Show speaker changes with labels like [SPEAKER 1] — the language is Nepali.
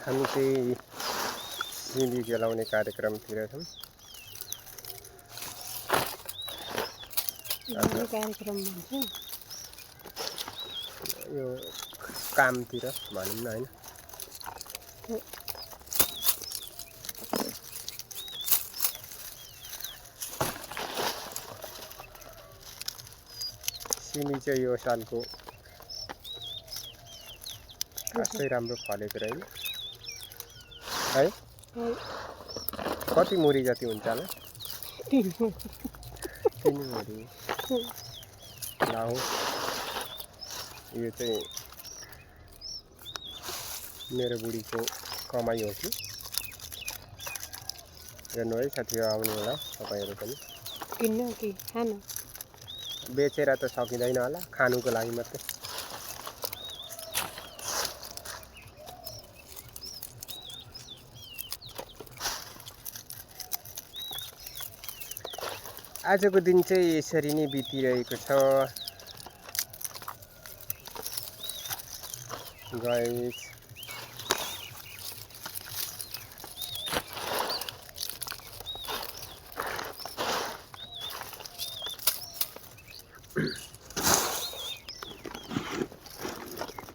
[SPEAKER 1] हामी चाहिँ सिमी जलाउने कार्यक्रमतिर छौँ।
[SPEAKER 2] कार्यक्रम भन्छ
[SPEAKER 1] यो कामतिर भनौँ न हैन। सिमी चाहिँ यो सालको खासै राम्रो फलेको रहेन है। कति मुरी जति हुन्छ होला? 3 मुरी। लाउ यो चाहिँ मेरो बुढीको कमाई हो कि हेर्नु है साथी आउनु होला तपाईहरु पनि।
[SPEAKER 2] किन्न कि खानु?
[SPEAKER 1] बेचेर त सकिँदैन होला, खानुको लागि मात्रै। आजको दिन चाहिँ यसरी नै बितिरहेको छ गाइस।